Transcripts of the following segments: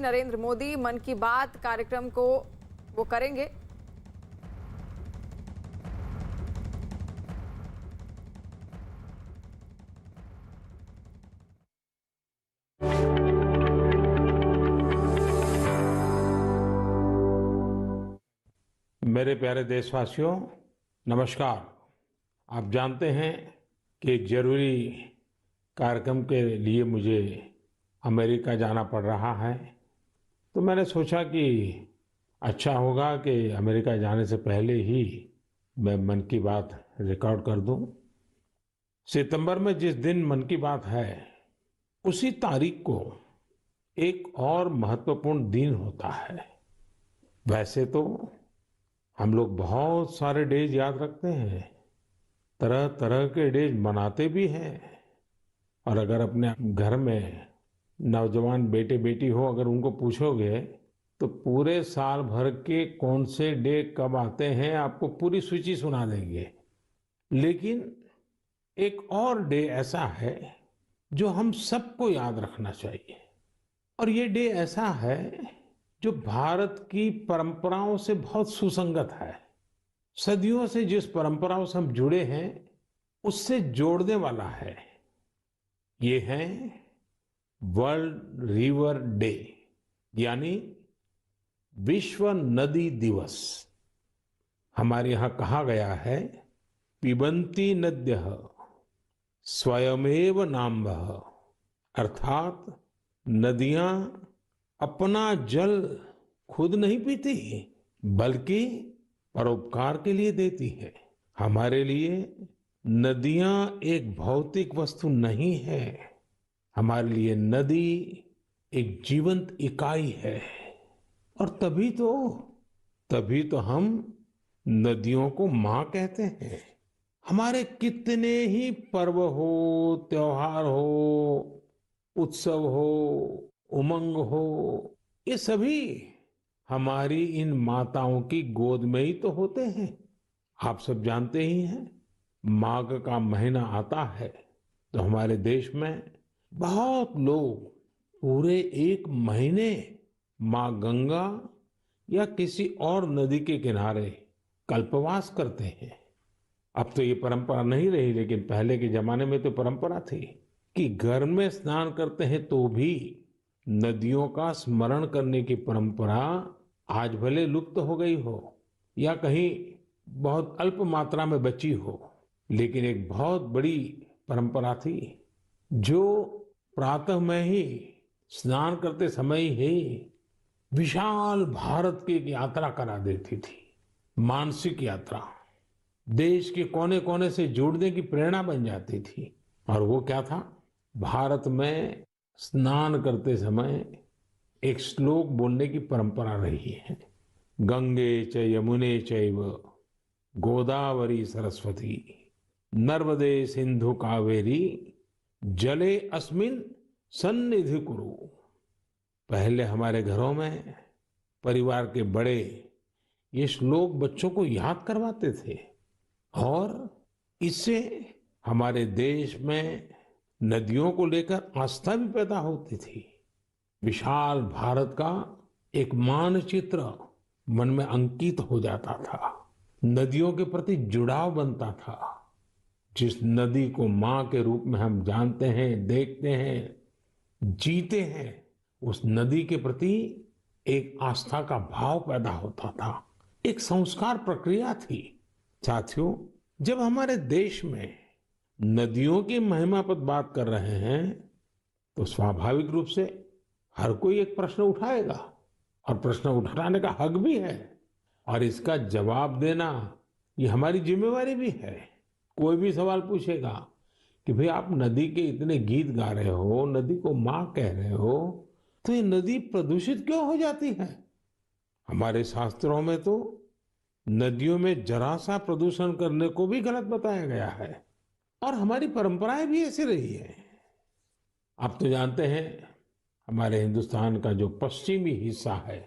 नरेंद्र मोदी मन की बात कार्यक्रम को वो करेंगे। मेरे प्यारे देशवासियों, नमस्कार। आप जानते हैं कि एक जरूरी कार्यक्रम के लिए मुझे अमेरिका जाना पड़ रहा है। तो मैंने सोचा कि अच्छा होगा कि अमेरिका जाने से पहले ही मैं मन की बात रिकॉर्ड कर दूं। सितंबर में जिस दिन मन की बात है, उसी तारीख को एक और महत्वपूर्ण दिन होता है। वैसे तो हम लोग बहुत सारे डेज याद रखते हैं, तरह तरह के डेज मनाते भी हैं। और अगर अपने घर में नौजवान बेटे बेटी हो, अगर उनको पूछोगे तो पूरे साल भर के कौन से डे कब आते हैं आपको पूरी सूची सुना देंगे। लेकिन एक और डे ऐसा है जो हम सबको याद रखना चाहिए। और ये डे ऐसा है जो भारत की परंपराओं से बहुत सुसंगत है। सदियों से जिस परंपराओं से हम जुड़े हैं, उससे जोड़ने वाला है। ये है वर्ल्ड रिवर डे, यानी विश्व नदी दिवस। हमारे यहां कहा गया है, पिबन्ति नद्यः स्वयमेव नाम्भः, अर्थात नदियां अपना जल खुद नहीं पीती, बल्कि परोपकार के लिए देती है। हमारे लिए नदियां एक भौतिक वस्तु नहीं है, हमारे लिए नदी एक जीवंत इकाई है। और तभी तो हम नदियों को मां कहते हैं। हमारे कितने ही पर्व हो, त्योहार हो, उत्सव हो, उमंग हो, ये सभी हमारी इन माताओं की गोद में ही तो होते हैं। आप सब जानते ही हैं, माघ का महीना आता है तो हमारे देश में बहुत लोग पूरे एक महीने माँ गंगा या किसी और नदी के किनारे कल्पवास करते हैं। अब तो ये परंपरा नहीं रही, लेकिन पहले के जमाने में तो परंपरा थी कि घर में स्नान करते हैं तो भी नदियों का स्मरण करने की परंपरा आज भले लुप्त हो गई हो या कहीं बहुत अल्प मात्रा में बची हो, लेकिन एक बहुत बड़ी परंपरा थी जो प्रातः में ही स्नान करते समय ही विशाल भारत की एक यात्रा करा देती थी। मानसिक यात्रा, देश के कोने कोने से जुड़ने की प्रेरणा बन जाती थी। और वो क्या था, भारत में स्नान करते समय एक श्लोक बोलने की परंपरा रही है। गंगे च यमुने चैव गोदावरी सरस्वती नर्मदे सिंधु कावेरी जले अस्मिन सन्निधि कुरु। पहले हमारे घरों में परिवार के बड़े ये श्लोक बच्चों को याद करवाते थे और इससे हमारे देश में नदियों को लेकर आस्था भी पैदा होती थी। विशाल भारत का एक मानचित्र मन में अंकित हो जाता था। नदियों के प्रति जुड़ाव बनता था। जिस नदी को मां के रूप में हम जानते हैं, देखते हैं, जीते हैं, उस नदी के प्रति एक आस्था का भाव पैदा होता था। एक संस्कार प्रक्रिया थी। साथियों, जब हमारे देश में नदियों की महिमा पर बात कर रहे हैं तो स्वाभाविक रूप से हर कोई एक प्रश्न उठाएगा और प्रश्न उठाने का हक भी है और इसका जवाब देना ये हमारी जिम्मेवारी भी है। कोई भी सवाल पूछेगा कि भाई आप नदी के इतने गीत गा रहे हो, नदी को मां कह रहे हो, तो ये नदी प्रदूषित क्यों हो जाती है? हमारे शास्त्रों में तो नदियों में जरा सा प्रदूषण करने को भी गलत बताया गया है और हमारी परंपराएं भी ऐसी रही है। आप तो जानते हैं, हमारे हिंदुस्तान का जो पश्चिमी हिस्सा है,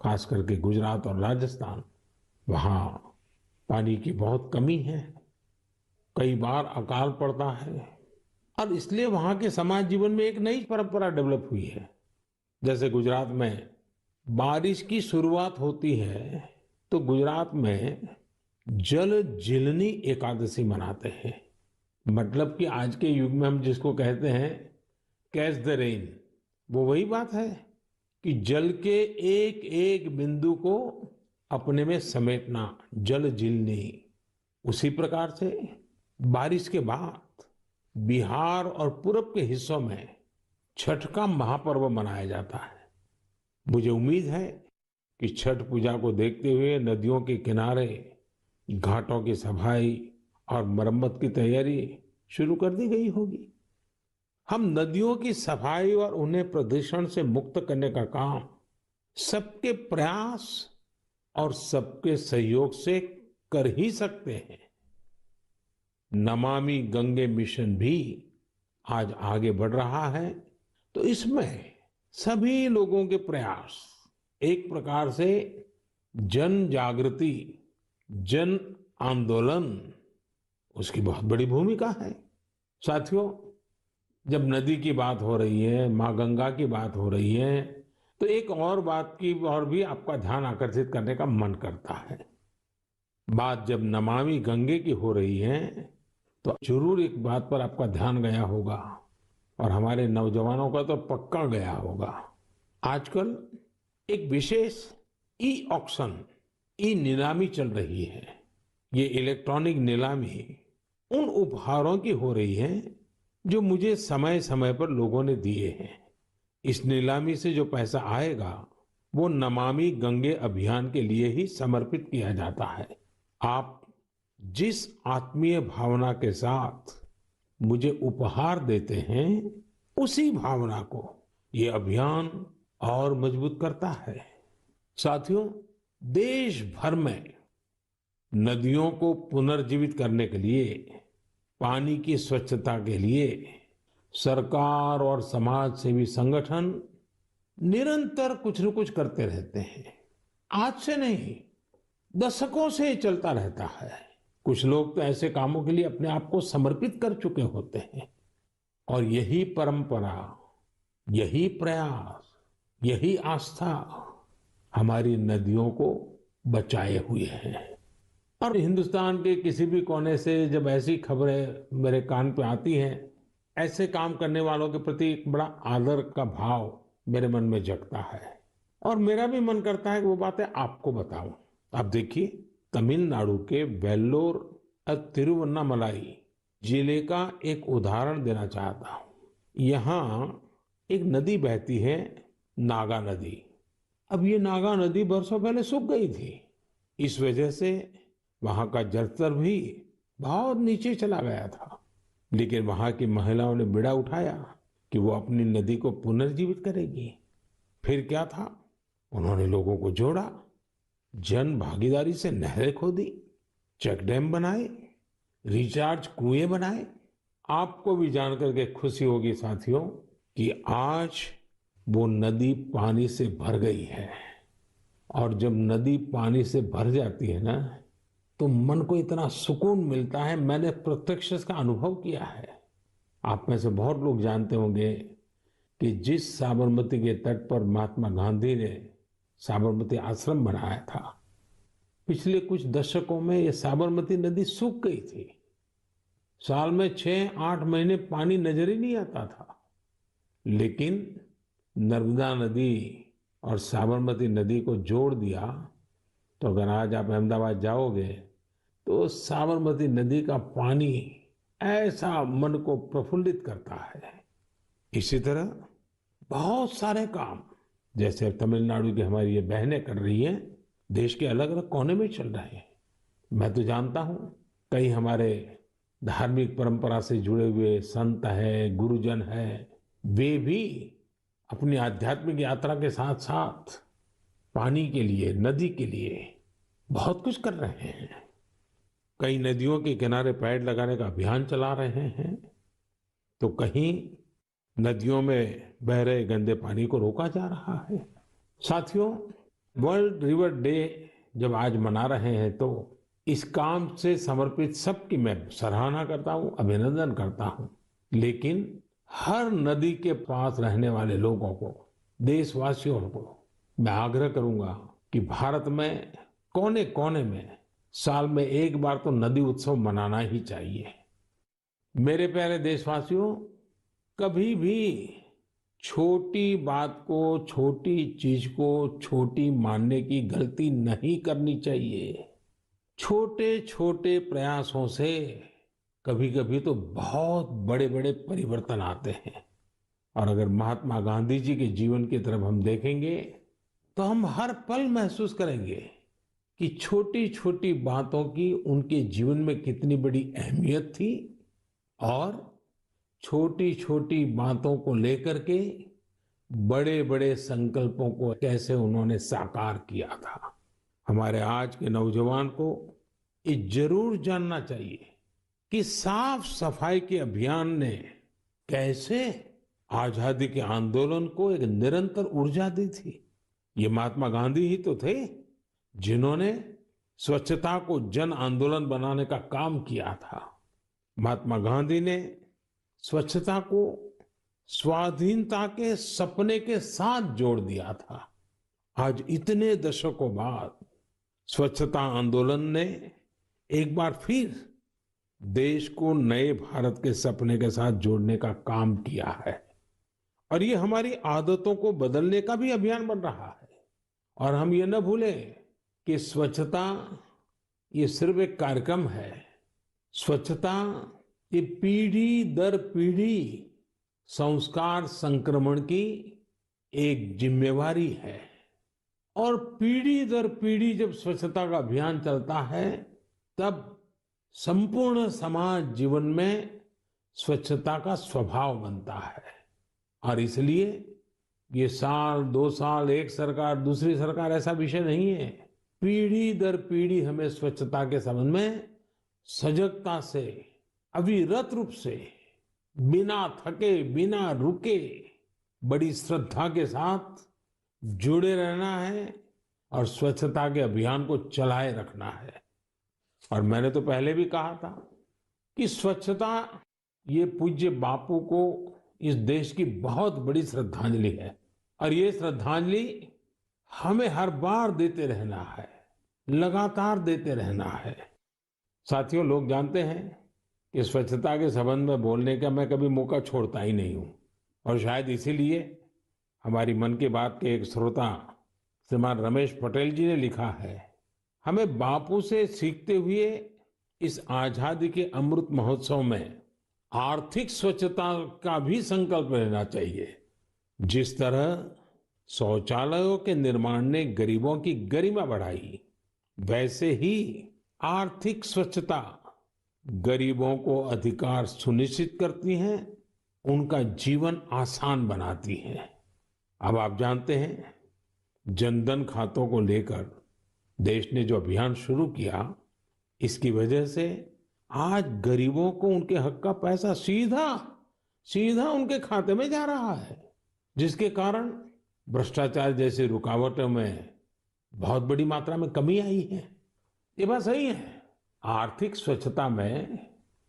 खास करके गुजरात और राजस्थान, वहाँ पानी की बहुत कमी है। कई बार अकाल पड़ता है और इसलिए वहाँ के समाज जीवन में एक नई परंपरा डेवलप हुई है जैसे गुजरात में बारिश की शुरुआत होती है तो गुजरात में जल जीलनी एकादशी मनाते हैं। मतलब कि आज के युग में हम जिसको कहते हैं कैच द रेन, वो वही बात है कि जल के एक एक बिंदु को अपने में समेटना, जल जीलनी। उसी प्रकार से बारिश के बाद बिहार और पूरब के हिस्सों में छठ का महापर्व मनाया जाता है। मुझे उम्मीद है कि छठ पूजा को देखते हुए नदियों के किनारे घाटों की सफाई और मरम्मत की तैयारी शुरू कर दी गई होगी। हम नदियों की सफाई और उन्हें प्रदूषण से मुक्त करने का काम सबके प्रयास और सबके सहयोग से कर ही सकते हैं। नमामि गंगे मिशन भी आज आगे बढ़ रहा है, तो इसमें सभी लोगों के प्रयास एक प्रकार से जन जागृति, जन आंदोलन, उसकी बहुत बड़ी भूमिका है। साथियों, जब नदी की बात हो रही है, माँ गंगा की बात हो रही है, तो एक और बात की और भी आपका ध्यान आकर्षित करने का मन करता है। बात जब नमामि गंगे की हो रही है तो जरूर एक बात पर आपका ध्यान गया होगा और हमारे नौजवानों का तो पक्का गया होगा। आजकल एक विशेष ई ऑक्शन, ई नीलामी चल रही है। ये इलेक्ट्रॉनिक नीलामी उन उपहारों की हो रही है जो मुझे समय समय पर लोगों ने दिए हैं। इस नीलामी से जो पैसा आएगा वो नमामि गंगे अभियान के लिए ही समर्पित किया जाता है। आप जिस आत्मीय भावना के साथ मुझे उपहार देते हैं, उसी भावना को ये अभियान और मजबूत करता है। साथियों, देश भर में नदियों को पुनर्जीवित करने के लिए, पानी की स्वच्छता के लिए सरकार और समाज सेवी संगठन निरंतर कुछ न कुछ करते रहते हैं। आज से नहीं, दशकों से ये चलता रहता है। कुछ लोग तो ऐसे कामों के लिए अपने आप को समर्पित कर चुके होते हैं और यही परंपरा, यही प्रयास, यही आस्था हमारी नदियों को बचाए हुए है। और हिंदुस्तान के किसी भी कोने से जब ऐसी खबरें मेरे कान पे आती हैं, ऐसे काम करने वालों के प्रति एक बड़ा आदर का भाव मेरे मन में जगता है और मेरा भी मन करता है कि वो बातें आपको बताऊं। आप देखिए, तमिलनाडु के वेल्लोर और तिरुवन्नामलाई जिले का एक उदाहरण देना चाहता हूं। यहाँ एक नदी बहती है, नागा नदी। अब ये नागा नदी बरसों पहले सूख गई थी। इस वजह से वहां का जलस्तर भी बहुत नीचे चला गया था। लेकिन वहां की महिलाओं ने बीड़ा उठाया कि वो अपनी नदी को पुनर्जीवित करेगी। फिर क्या था, उन्होंने लोगों को जोड़ा, जन भागीदारी से नहरें खोदी, चेक डैम बनाए, रिचार्ज कुएं बनाए। आपको भी जानकर के खुशी होगी साथियों कि आज वो नदी पानी से भर गई है। और जब नदी पानी से भर जाती है ना, तो मन को इतना सुकून मिलता है। मैंने प्रत्यक्ष इसका अनुभव किया है। आप में से बहुत लोग जानते होंगे कि जिस साबरमती के तट पर महात्मा गांधी ने साबरमती आश्रम बनाया था, पिछले कुछ दशकों में ये साबरमती नदी सूख गई थी। साल में 6-8 महीने पानी नजर ही नहीं आता था। लेकिन नर्मदा नदी और साबरमती नदी को जोड़ दिया तो अगर आज आप अहमदाबाद जाओगे तो साबरमती नदी का पानी ऐसा मन को प्रफुल्लित करता है। इसी तरह बहुत सारे काम, जैसे तमिलनाडु की हमारी ये बहनें कर रही हैं, देश के अलग अलग कोने में चल रहे हैं। मैं तो जानता हूं कई हमारे धार्मिक परंपरा से जुड़े हुए संत हैं, गुरुजन हैं, वे भी अपनी आध्यात्मिक यात्रा के साथ साथ पानी के लिए, नदी के लिए बहुत कुछ कर रहे हैं। कई नदियों के किनारे पेड़ लगाने का अभियान चला रहे हैं, तो कहीं नदियों में बह रहे गंदे पानी को रोका जा रहा है। साथियों, वर्ल्ड रिवर डे जब आज मना रहे हैं तो इस काम से समर्पित सबकी मैं सराहना करता हूं, अभिनंदन करता हूं। लेकिन हर नदी के पास रहने वाले लोगों को देशवासियों को मैं आग्रह करूंगा कि भारत में कोने कोने में साल में एक बार तो नदी उत्सव मनाना ही चाहिए। मेरे प्यारे देशवासियों, कभी भी छोटी बात को, छोटी चीज को छोटी मानने की गलती नहीं करनी चाहिए। छोटे छोटे प्रयासों से कभी कभी तो बहुत बड़े बड़े परिवर्तन आते हैं। और अगर महात्मा गांधी जी के जीवन की तरफ हम देखेंगे तो हम हर पल महसूस करेंगे कि छोटी छोटी बातों की उनके जीवन में कितनी बड़ी अहमियत थी और छोटी छोटी बातों को लेकर के बड़े बड़े संकल्पों को कैसे उन्होंने साकार किया था। हमारे आज के नौजवान को ये जरूर जानना चाहिए कि साफ सफाई के अभियान ने कैसे आजादी के आंदोलन को एक निरंतर ऊर्जा दी थी। ये महात्मा गांधी ही तो थे जिन्होंने स्वच्छता को जन आंदोलन बनाने का काम किया था। महात्मा गांधी ने स्वच्छता को स्वाधीनता के सपने के साथ जोड़ दिया था। आज इतने दशकों बाद स्वच्छता आंदोलन ने एक बार फिर देश को नए भारत के सपने के साथ जोड़ने का काम किया है और ये हमारी आदतों को बदलने का भी अभियान बन रहा है। और हम ये न भूलें कि स्वच्छता ये सिर्फ एक कार्यक्रम है। स्वच्छता ये पीढ़ी दर पीढ़ी संस्कार संक्रमण की एक जिम्मेवारी है। और पीढ़ी दर पीढ़ी जब स्वच्छता का अभियान चलता है तब संपूर्ण समाज जीवन में स्वच्छता का स्वभाव बनता है। और इसलिए ये साल, 2 साल, एक सरकार दूसरी सरकार ऐसा विषय नहीं है। पीढ़ी दर पीढ़ी हमें स्वच्छता के संबंध में सजगता से, अविरत रूप से, बिना थके, बिना रुके, बड़ी श्रद्धा के साथ जुड़े रहना है और स्वच्छता के अभियान को चलाए रखना है। और मैंने तो पहले भी कहा था कि स्वच्छता ये पूज्य बापू को इस देश की बहुत बड़ी श्रद्धांजलि है और ये श्रद्धांजलि हमें हर बार देते रहना है, लगातार देते रहना है। साथियों, लोग जानते हैं कि स्वच्छता के संबंध में बोलने का मैं कभी मौका छोड़ता ही नहीं हूं और शायद इसीलिए हमारी मन की बात के एक श्रोता श्रीमान रमेश पटेल जी ने लिखा है, हमें बापू से सीखते हुए इस आजादी के अमृत महोत्सव में आर्थिक स्वच्छता का भी संकल्प लेना चाहिए। जिस तरह शौचालयों के निर्माण ने गरीबों की गरिमा बढ़ाई, वैसे ही आर्थिक स्वच्छता गरीबों को अधिकार सुनिश्चित करती है, उनका जीवन आसान बनाती है। अब आप जानते हैं, जनधन खातों को लेकर देश ने जो अभियान शुरू किया, इसकी वजह से आज गरीबों को उनके हक का पैसा सीधा सीधा उनके खाते में जा रहा है, जिसके कारण भ्रष्टाचार जैसी रुकावटों में बहुत बड़ी मात्रा में कमी आई है। ये बात सही है। आर्थिक स्वच्छता में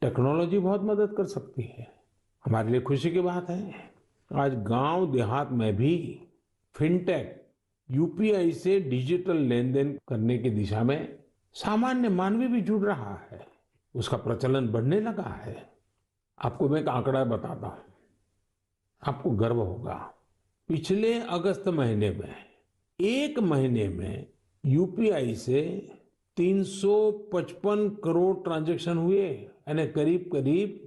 टेक्नोलॉजी बहुत मदद कर सकती है। हमारे लिए खुशी की बात है, आज गांव देहात में भी फिनटेक, यूपीआई से डिजिटल लेन देन करने की दिशा में सामान्य मानवी भी जुड़ रहा है, उसका प्रचलन बढ़ने लगा है। आपको मैं एक आंकड़ा बताता हूं, आपको गर्व होगा। पिछले अगस्त महीने में, एक महीने में यूपीआई से 355 करोड़ ट्रांजैक्शन हुए, यानी करीब करीब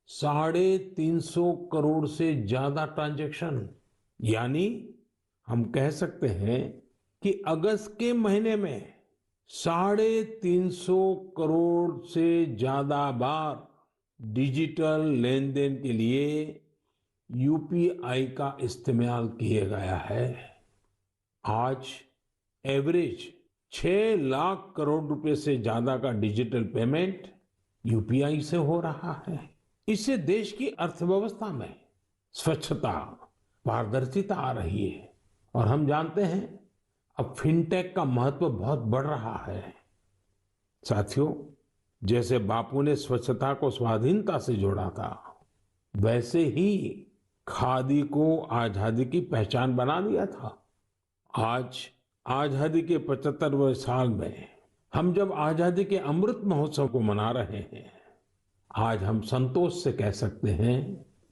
350 करोड़ से ज्यादा ट्रांजैक्शन। यानी हम कह सकते हैं कि अगस्त के महीने में 350 करोड़ से ज्यादा बार डिजिटल लेन देन के लिए यूपीआई का इस्तेमाल किया गया है। आज एवरेज 6 लाख करोड़ रुपए से ज्यादा का डिजिटल पेमेंट यूपीआई से हो रहा है। इससे देश की अर्थव्यवस्था में स्वच्छता, पारदर्शिता आ रही है और हम जानते हैं अब फिनटेक का महत्व बहुत बढ़ रहा है। साथियों, जैसे बापू ने स्वच्छता को स्वाधीनता से जोड़ा था, वैसे ही खादी को आजादी की पहचान बना दिया था। आज आजादी के 75वें साल में हम जब आजादी के अमृत महोत्सव को मना रहे हैं, आज हम संतोष से कह सकते हैं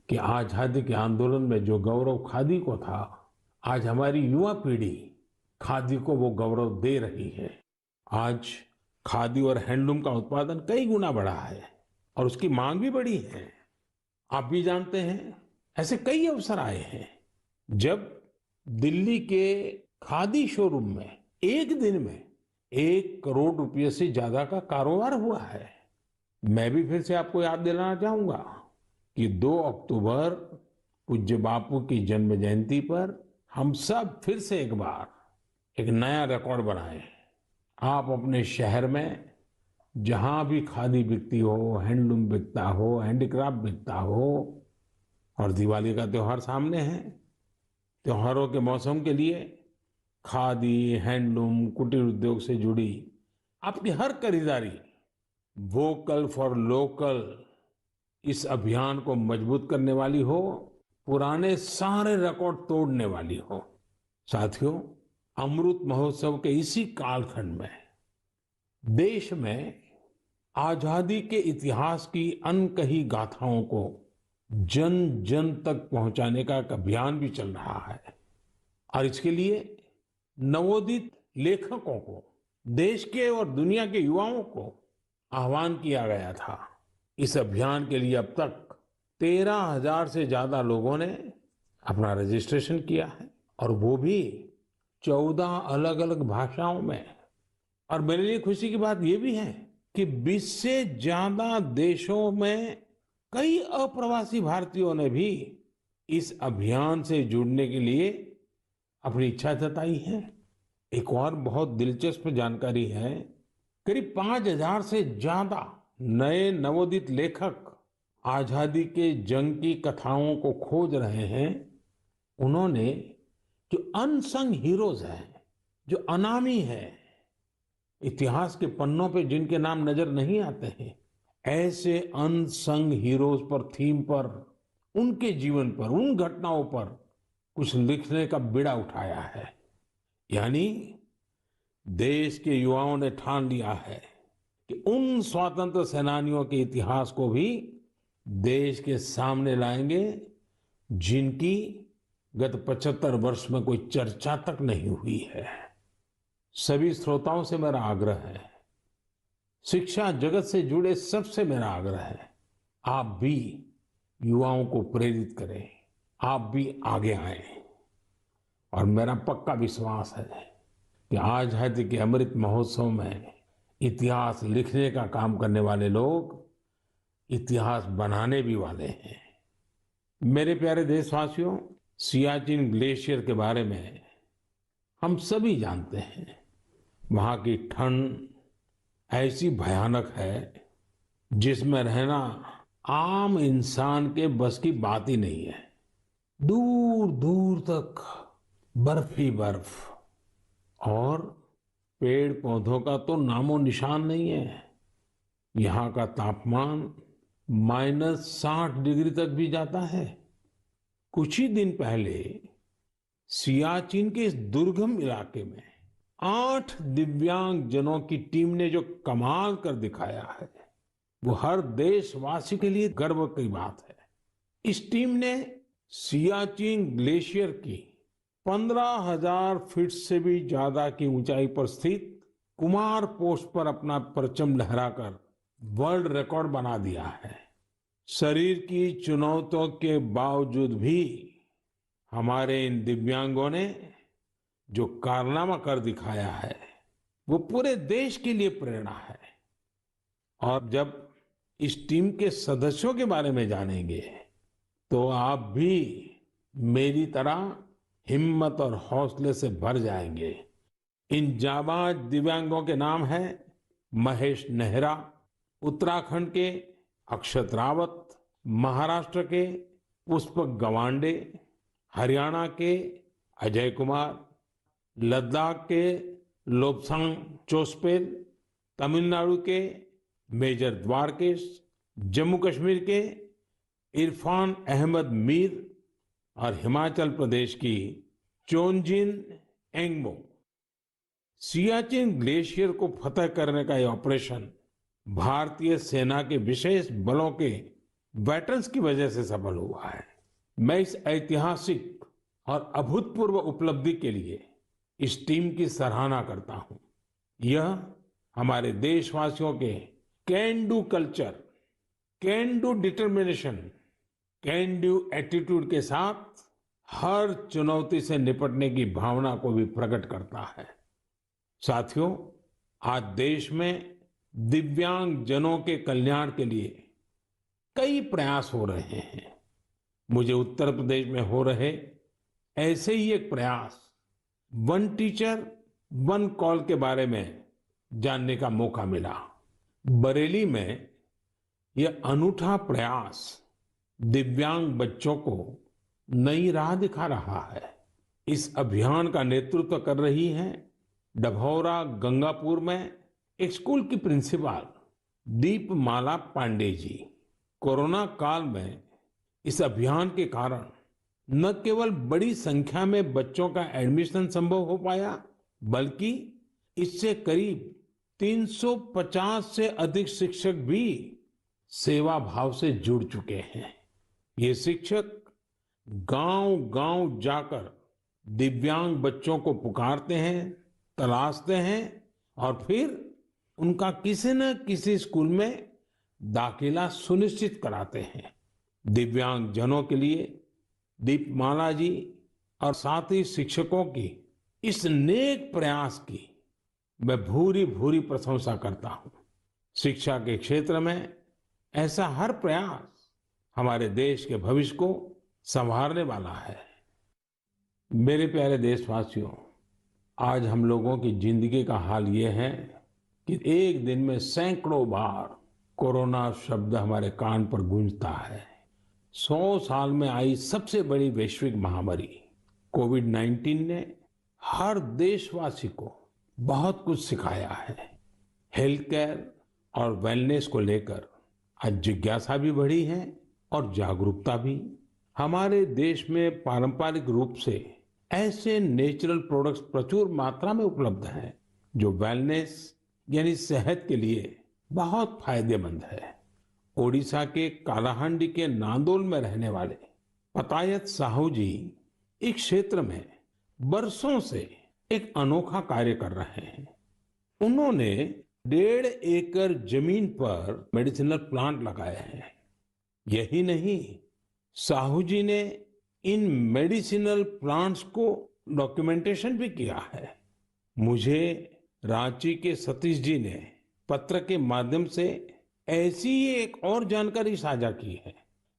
कि आजादी के आंदोलन में जो गौरव खादी को था, आज हमारी युवा पीढ़ी खादी को वो गौरव दे रही है। आज खादी और हैंडलूम का उत्पादन कई गुना बढ़ा है और उसकी मांग भी बढ़ी है। आप भी जानते हैं, ऐसे कई अवसर आए हैं जब दिल्ली के खादी शोरूम में एक दिन में 1 करोड़ रुपए से ज्यादा का कारोबार हुआ है। मैं भी फिर से आपको याद दिलाना चाहूंगा कि 2 अक्टूबर पूज्य बापू की जन्म जयंती पर हम सब फिर से एक बार एक नया रिकॉर्ड बनाए। आप अपने शहर में जहां भी खादी बिकती हो, हैंडलूम बिकता हो, हैंडीक्राफ्ट बिकता हो, और दिवाली का त्योहार सामने है, त्योहारों के मौसम के लिए खादी, हैंडलूम, कुटीर उद्योग से जुड़ी आपकी हर खरीदारी वोकल फॉर लोकल इस अभियान को मजबूत करने वाली हो, पुराने सारे रिकॉर्ड तोड़ने वाली हो। साथियों, अमृत महोत्सव के इसी कालखंड में देश में आजादी के इतिहास की अनकही गाथाओं को जन जन तक पहुंचाने का एक अभियान भी चल रहा है और इसके लिए नवोदित लेखकों को, देश के और दुनिया के युवाओं को आह्वान किया गया था। इस अभियान के लिए अब तक 13,000 से ज्यादा लोगों ने अपना रजिस्ट्रेशन किया है और वो भी 14 अलग अलग भाषाओं में। और मेरे लिए खुशी की बात यह भी है कि 20 से ज्यादा देशों में कई अप्रवासी भारतीयों ने भी इस अभियान से जुड़ने के लिए अपनी इच्छा जताई है। एक और बहुत दिलचस्प जानकारी है, करीब 5,000 से ज्यादा नए नवोदित लेखक आजादी के जंग की कथाओं को खोज रहे हैं। उन्होंने जो अनसंग हीरोज हैं, जो अनामी हैं, इतिहास के पन्नों पे जिनके नाम नजर नहीं आते हैं, ऐसे अनसंग हीरोज पर, थीम पर, उनके जीवन पर, उन घटनाओं पर कुछ लिखने का बीड़ा उठाया है। यानी देश के युवाओं ने ठान लिया है कि उन स्वतंत्र सेनानियों के इतिहास को भी देश के सामने लाएंगे जिनकी गत 75 वर्ष में कोई चर्चा तक नहीं हुई है। सभी श्रोताओं से मेरा आग्रह है, शिक्षा जगत से जुड़े सबसे मेरा आग्रह है, आप भी युवाओं को प्रेरित करें, आप भी आगे आएं। और मेरा पक्का विश्वास है कि आजादी के अमृत महोत्सव में इतिहास लिखने का काम करने वाले लोग इतिहास बनाने भी वाले हैं। मेरे प्यारे देशवासियों, सियाचिन ग्लेशियर के बारे में हम सभी जानते हैं। वहां की ठंड ऐसी भयानक है जिसमें रहना आम इंसान के बस की बात ही नहीं है। दूर दूर तक बर्फ ही बर्फ और पेड़ पौधों का तो नामो निशान नहीं है। यहाँ का तापमान -60 डिग्री तक भी जाता है। कुछ ही दिन पहले सियाचिन के इस दुर्गम इलाके में 8 दिव्यांग जनों की टीम ने जो कमाल कर दिखाया है, वो हर देशवासी के लिए गर्व की बात है। इस टीम ने सियाचिन ग्लेशियर की 15,000 फीट से भी ज्यादा की ऊंचाई पर स्थित कुमार पोस्ट पर अपना परचम लहराकर वर्ल्ड रिकॉर्ड बना दिया है। शरीर की चुनौतियों के बावजूद भी हमारे इन दिव्यांगों ने जो कारनामा कर दिखाया है, वो पूरे देश के लिए प्रेरणा है। और जब इस टीम के सदस्यों के बारे में जानेंगे तो आप भी मेरी तरह हिम्मत और हौसले से भर जाएंगे। इन जाबाज दिव्यांगों के नाम हैं महेश नेहरा उत्तराखंड के, अक्षत रावत महाराष्ट्र के, पुष्पक गवांडे हरियाणा के, अजय कुमार लद्दाख के, लोब्सांग चोस्पेल तमिलनाडु के, मेजर द्वारकेश जम्मू कश्मीर के, इरफान अहमद मीर और हिमाचल प्रदेश की चोंजिन एंगमो सियाचिन ग्लेशियर को फतह करने का ये ऑपरेशन भारतीय सेना के विशेष बलों के वेटरन्स की वजह से सफल हुआ है। मैं इस ऐतिहासिक और अभूतपूर्व उपलब्धि के लिए इस टीम की सराहना करता हूं। यह हमारे देशवासियों के can do culture, can do determination, can do attitude के साथ हर चुनौती से निपटने की भावना को भी प्रकट करता है। साथियों, आज देश में दिव्यांग जनों के कल्याण के लिए कई प्रयास हो रहे हैं। मुझे उत्तर प्रदेश में हो रहे ऐसे ही एक प्रयास वन टीचर वन कॉल के बारे में जानने का मौका मिला। बरेली में यह अनूठा प्रयास दिव्यांग बच्चों को नई राह दिखा रहा है। इस अभियान का नेतृत्व कर रही हैं डभौरा गंगापुर में एक स्कूल की प्रिंसिपल दीपमाला पांडे जी। कोरोना काल में इस अभियान के कारण न केवल बड़ी संख्या में बच्चों का एडमिशन संभव हो पाया, बल्कि इससे करीब 350 से अधिक शिक्षक भी सेवा भाव से जुड़ चुके हैं। ये शिक्षक गांव-गांव जाकर दिव्यांग बच्चों को पुकारते हैं, तलाशते हैं और फिर उनका किसी न किसी स्कूल में दाखिला सुनिश्चित कराते हैं। दिव्यांग जनों के लिए दीपमाला जी और साथ ही शिक्षकों की इस नेक प्रयास की मैं भूरी भूरी प्रशंसा करता हूं। शिक्षा के क्षेत्र में ऐसा हर प्रयास हमारे देश के भविष्य को संवारने वाला है। मेरे प्यारे देशवासियों, आज हम लोगों की जिंदगी का हाल ये है कि एक दिन में सैकड़ों बार कोरोना शब्द हमारे कान पर गूंजता है। 100 साल में आई सबसे बड़ी वैश्विक महामारी कोविड-19 ने हर देशवासी को बहुत कुछ सिखाया है। हेल्थ केयर और वेलनेस को लेकर आज जिज्ञासा भी बढ़ी है और जागरूकता भी। हमारे देश में पारंपरिक रूप से ऐसे नेचुरल प्रोडक्ट्स प्रचुर मात्रा में उपलब्ध हैं जो वेलनेस यानी सेहत के लिए बहुत फायदेमंद है। ओडिशा के कालाहांडी के नांदोल में रहने वाले पतायत साहू जी इस क्षेत्र में बरसों से एक अनोखा कार्य कर रहे हैं। उन्होंने 1.5 एकड़ जमीन पर मेडिसिनल प्लांट लगाए हैं। यही नहीं, साहू जी ने इन मेडिसिनल प्लांट्स को डॉक्यूमेंटेशन भी किया है। मुझे रांची के सतीश जी ने पत्र के माध्यम से ऐसी ही एक और जानकारी साझा की है।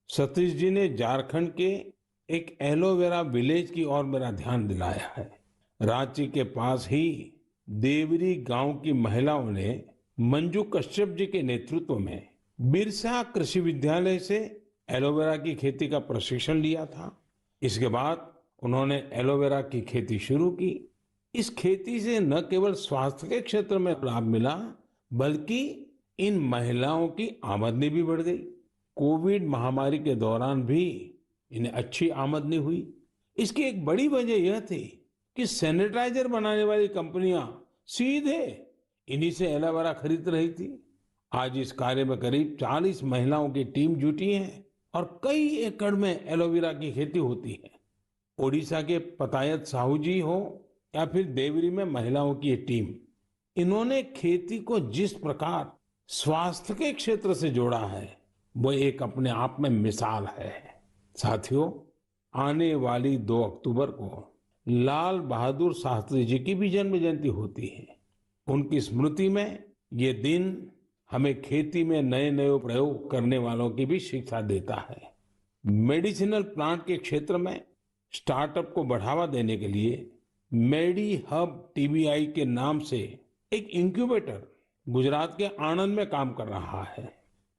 सतीश जी ने झारखंड के एक एलोवेरा विलेज की ओर मेरा ध्यान दिलाया है। रांची के पास ही देवरी गांव की महिलाओं ने मंजू कश्यप जी के नेतृत्व में बिरसा कृषि विद्यालय से एलोवेरा की खेती का प्रशिक्षण लिया था। इसके बाद उन्होंने एलोवेरा की खेती शुरू की। इस खेती से न केवल स्वास्थ्य के क्षेत्र में लाभ मिला, बल्कि इन महिलाओं की आमदनी भी बढ़ गई। कोविड महामारी के दौरान भी इन्हें अच्छी आमदनी हुई। इसकी एक बड़ी वजह यह थी कि सैनिटाइजर बनाने वाली कंपनियां सीधे इन्हीं से एलोवेरा खरीद रही थी। आज इस कार्य में करीब 40 महिलाओं की टीम जुटी है और कई एकड़ में एलोवेरा की खेती होती है। ओडिशा के पतायत साहू जी हो या फिर देवरी में महिलाओं की ये टीम, इन्होंने खेती को जिस प्रकार स्वास्थ्य के क्षेत्र से जोड़ा है, वो एक अपने आप में मिसाल है। साथियों, आने वाली 2 अक्टूबर को लाल बहादुर शास्त्री जी की भी जन्म जयंती होती है। उनकी स्मृति में ये दिन हमें खेती में नए नए प्रयोग करने वालों की भी शिक्षा देता है। मेडिसिनल प्लांट के क्षेत्र में स्टार्टअप को बढ़ावा देने के लिए मेडी हब टीबीआई के नाम से एक इंक्यूबेटर गुजरात के आणंद में काम कर रहा है।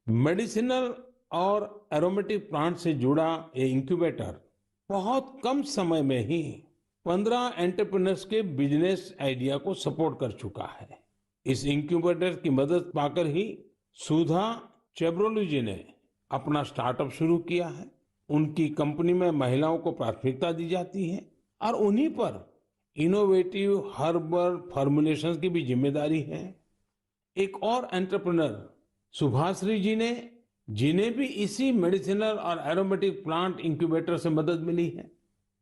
मेडिसिनल और एरोमेटिक प्लांट से जुड़ा ये इंक्यूबेटर बहुत कम समय में ही 15 एंटरप्रेन्योर्स के बिजनेस आइडिया को सपोर्ट कर चुका है। इस इंक्यूबेटर की मदद पाकर ही सुधा चेब्रोलू जी ने अपना स्टार्टअप शुरू किया है। उनकी कंपनी में महिलाओं को प्राथमिकता दी जाती है और उन्हीं पर इनोवेटिव हर्बल फॉर्मुलेशंस की भी जिम्मेदारी है। एक और एंटरप्रेन्योर सुभाश्री जी ने जिन्हें भी इसी मेडिसिनल और एरोमेटिक प्लांट इंक्यूबेटर से मदद मिली है।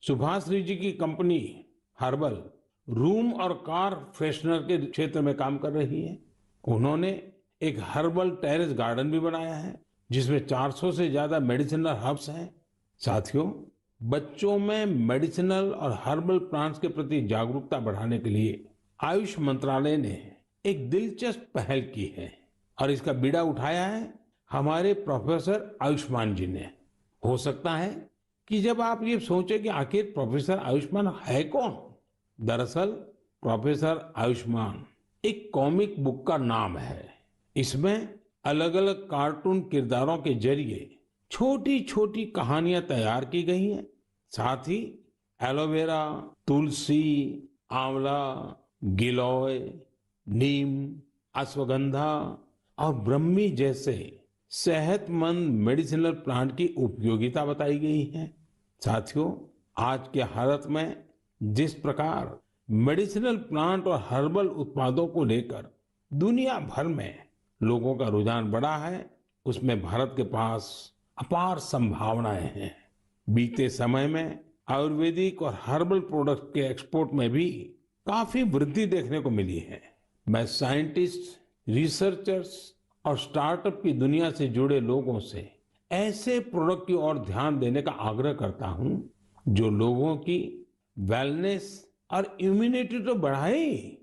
सुभाश्री जी की कंपनी हर्बल रूम और कार फ्रेशनर के क्षेत्र में काम कर रही है। उन्होंने एक हर्बल टेरेस गार्डन भी बनाया है जिसमें 400 से ज्यादा मेडिसिनल हर्ब्स हैं। साथियों, बच्चों में मेडिसिनल और हर्बल प्लांट्स के प्रति जागरूकता बढ़ाने के लिए आयुष मंत्रालय ने एक दिलचस्प पहल की है और इसका बीड़ा उठाया है हमारे प्रोफेसर आयुष्मान जी ने। हो सकता है कि जब आप ये सोचें कि आखिर प्रोफेसर आयुष्मान है कौन, दरअसल प्रोफेसर आयुष्मान एक कॉमिक बुक का नाम है। इसमें अलग अलग कार्टून किरदारों के जरिए छोटी छोटी कहानियां तैयार की गई हैं। साथ ही एलोवेरा, तुलसी, आंवला, गिलोय, नीम, अश्वगंधा और ब्रह्मी जैसे सेहतमंद मेडिसिनल प्लांट की उपयोगिता बताई गई है। साथियों, आज के हालत में जिस प्रकार मेडिसिनल प्लांट और हर्बल उत्पादों को लेकर दुनिया भर में लोगों का रुझान बढ़ा है, उसमें भारत के पास अपार संभावनाएं हैं। बीते समय में आयुर्वेदिक और हर्बल प्रोडक्ट के एक्सपोर्ट में भी काफी वृद्धि देखने को मिली है। मैं साइंटिस्ट, रिसर्चर्स और स्टार्टअप की दुनिया से जुड़े लोगों से ऐसे प्रोडक्ट की ओर ध्यान देने का आग्रह करता हूं जो लोगों की वेलनेस और इम्यूनिटी तो बढ़ाए,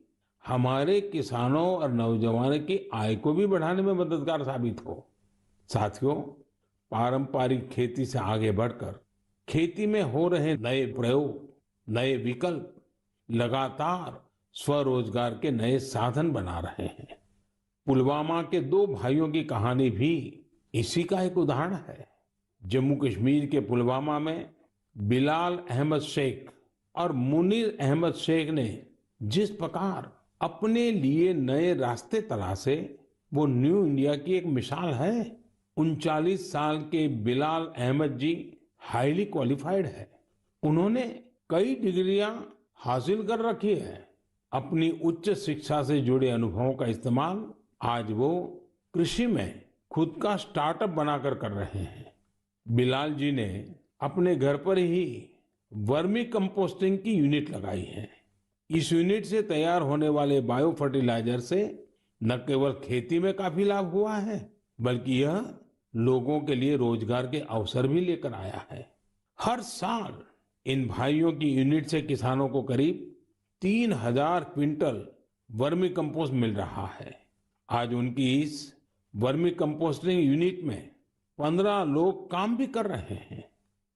हमारे किसानों और नौजवानों की आय को भी बढ़ाने में मददगार साबित हो। साथियों, पारंपरिक खेती से आगे बढ़कर खेती में हो रहे नए प्रयोग, नए विकल्प लगातार स्वरोजगार के नए साधन बना रहे हैं। पुलवामा के दो भाइयों की कहानी भी इसी का एक उदाहरण है। जम्मू कश्मीर के पुलवामा में बिलाल अहमद शेख और मुनीर अहमद शेख ने जिस प्रकार अपने लिए नए रास्ते तलाशे, वो न्यू इंडिया की एक मिसाल है। 39 साल के बिलाल अहमद जी हाईली क्वालिफाइड है। उन्होंने कई डिग्रियां हासिल कर रखी है। अपनी उच्च शिक्षा से जुड़े अनुभवों का इस्तेमाल आज वो कृषि में खुद का स्टार्टअप बनाकर कर रहे हैं। बिलाल जी ने अपने घर पर ही वर्मी कंपोस्टिंग की यूनिट लगाई है। इस यूनिट से तैयार होने वाले बायो फर्टिलाइजर से न केवल खेती में काफी लाभ हुआ है, बल्कि यह लोगों के लिए रोजगार के अवसर भी लेकर आया है। हर साल इन भाइयों की यूनिट से किसानों को करीब 3000 क्विंटल वर्मी कंपोस्ट मिल रहा है। आज उनकी इस वर्मी कंपोस्टिंग यूनिट में 15 लोग काम भी कर रहे हैं।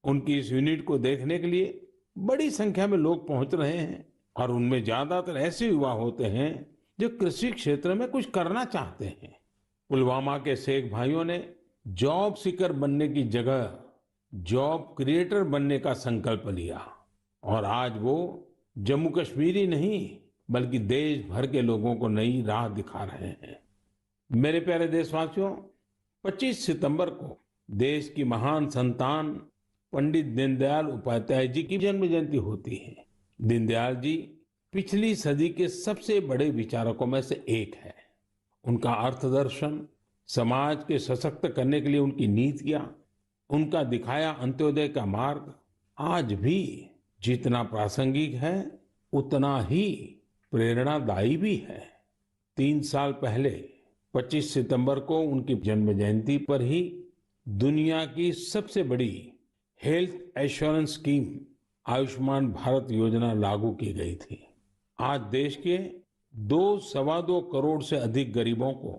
उनकी इस यूनिट को देखने के लिए बड़ी संख्या में लोग पहुंच रहे हैं और उनमें ज्यादातर ऐसे युवा होते हैं जो कृषि क्षेत्र में कुछ करना चाहते हैं। पुलवामा के शेख भाइयों ने जॉब सीकर बनने की जगह जॉब क्रिएटर बनने का संकल्प लिया और आज वो जम्मू कश्मीर ही नहीं बल्कि देश भर के लोगों को नई राह दिखा रहे हैं। मेरे प्यारे देशवासियों, 25 सितंबर को देश की महान संतान पंडित दीनदयाल उपाध्याय जी की जन्म जयंती होती है। दीनदयाल जी पिछली सदी के सबसे बड़े विचारकों में से एक है। उनका अर्थदर्शन, समाज के सशक्त करने के लिए उनकी नीतियां, उनका दिखाया अंत्योदय का मार्ग आज भी जितना प्रासंगिक है उतना ही प्रेरणादायी भी है। 3 साल पहले 25 सितंबर को उनकी जन्म जयंती पर ही दुनिया की सबसे बड़ी health assurance scheme Ayushman Bharat योजना लागू की गई थी। आज देश के 2-2.25 करोड़ से अधिक गरीबों को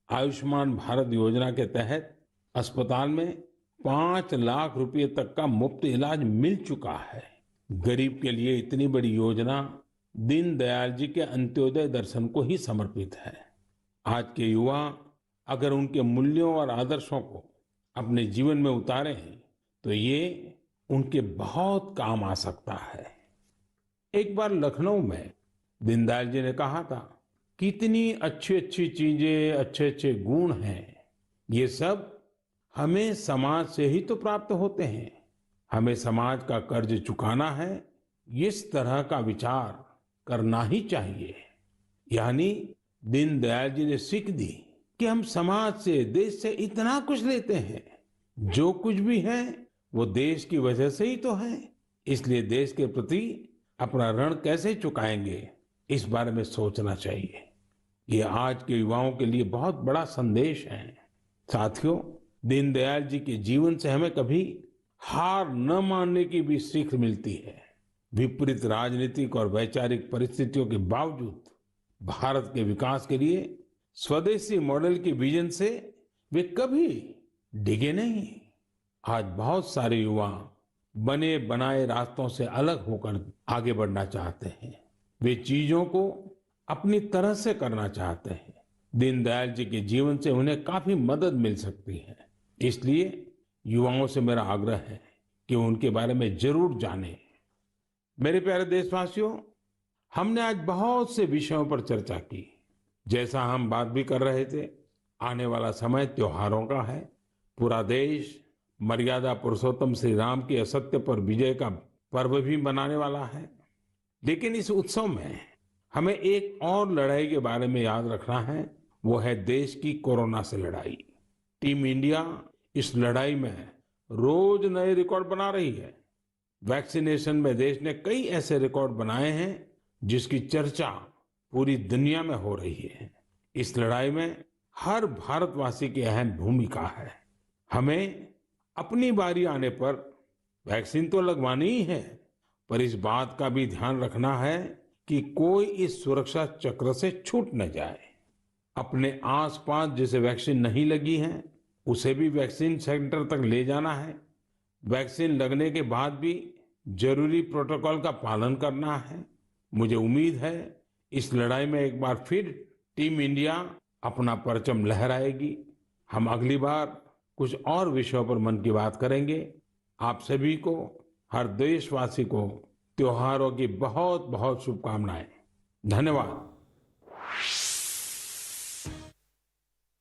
आयुष्मान भारत योजना के तहत अस्पताल में 5 लाख रुपए तक का मुफ्त इलाज मिल चुका है। गरीब के लिए इतनी बड़ी योजना दीनदयाल जी के अंत्योदय दर्शन को ही समर्पित है। आज के युवा अगर उनके मूल्यों और आदर्शों को अपने जीवन में उतारें तो ये उनके बहुत काम आ सकता है। एक बार लखनऊ में दीनदयाल जी ने कहा था, कितनी अच्छी अच्छी चीजें, अच्छे अच्छे गुण हैं, ये सब हमें समाज से ही तो प्राप्त होते हैं। हमें समाज का कर्ज चुकाना है, इस तरह का विचार करना ही चाहिए। यानी दीनदयाल जी ने सीख दी कि हम समाज से, देश से इतना कुछ लेते हैं, जो कुछ भी है वो देश की वजह से ही तो है। इसलिए देश के प्रति अपना ऋण कैसे चुकाएंगे, इस बारे में सोचना चाहिए। ये आज के युवाओं के लिए बहुत बड़ा संदेश है। साथियों, दीनदयाल जी के जीवन से हमें कभी हार न मानने की भी सीख मिलती है। विपरीत राजनीतिक और वैचारिक परिस्थितियों के बावजूद भारत के विकास के लिए स्वदेशी मॉडल की विजन से वे कभी डिगे नहीं। आज बहुत सारे युवा बने बनाए रास्तों से अलग होकर आगे बढ़ना चाहते हैं। वे चीजों को अपनी तरह से करना चाहते हैं। दीनदयाल जी के जीवन से उन्हें काफी मदद मिल सकती है। इसलिए युवाओं से मेरा आग्रह है कि उनके बारे में जरूर जानें। मेरे प्यारे देशवासियों, हमने आज बहुत से विषयों पर चर्चा की। जैसा हम बात भी कर रहे थे, आने वाला समय त्योहारों का है। पूरा देश मर्यादा पुरुषोत्तम श्री राम की असत्य पर विजय का पर्व भी मनाने वाला है। लेकिन इस उत्सव में हमें एक और लड़ाई के बारे में याद रखना है, वो है देश की कोरोना से लड़ाई। टीम इंडिया इस लड़ाई में रोज नए रिकॉर्ड बना रही है। वैक्सीनेशन में देश ने कई ऐसे रिकॉर्ड बनाए हैं जिसकी चर्चा पूरी दुनिया में हो रही है। इस लड़ाई में हर भारतवासी की अहम भूमिका है। हमें अपनी बारी आने पर वैक्सीन तो लगवानी ही है, पर इस बात का भी ध्यान रखना है कि कोई इस सुरक्षा चक्र से छूट न जाए। अपने आसपास जिसे वैक्सीन नहीं लगी है, उसे भी वैक्सीन सेंटर तक ले जाना है। वैक्सीन लगने के बाद भी जरूरी प्रोटोकॉल का पालन करना है। मुझे उम्मीद है इस लड़ाई में एक बार फिर टीम इंडिया अपना परचम लहराएगी। हम अगली बार कुछ और विषयों पर मन की बात करेंगे। आप सभी को, हर देशवासी को त्योहारों की बहुत बहुत शुभकामनाएं। धन्यवाद।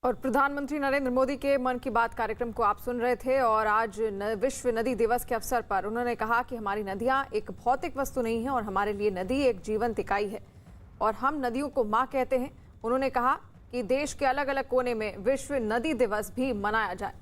और प्रधानमंत्री नरेंद्र मोदी के मन की बात कार्यक्रम को आप सुन रहे थे। और आज विश्व नदी दिवस के अवसर पर उन्होंने कहा कि हमारी नदियां एक भौतिक वस्तु नहीं है और हमारे लिए नदी एक जीवंत इकाई है और हम नदियों को मां कहते हैं। उन्होंने कहा कि देश के अलग अलग कोने में विश्व नदी दिवस भी मनाया जाए।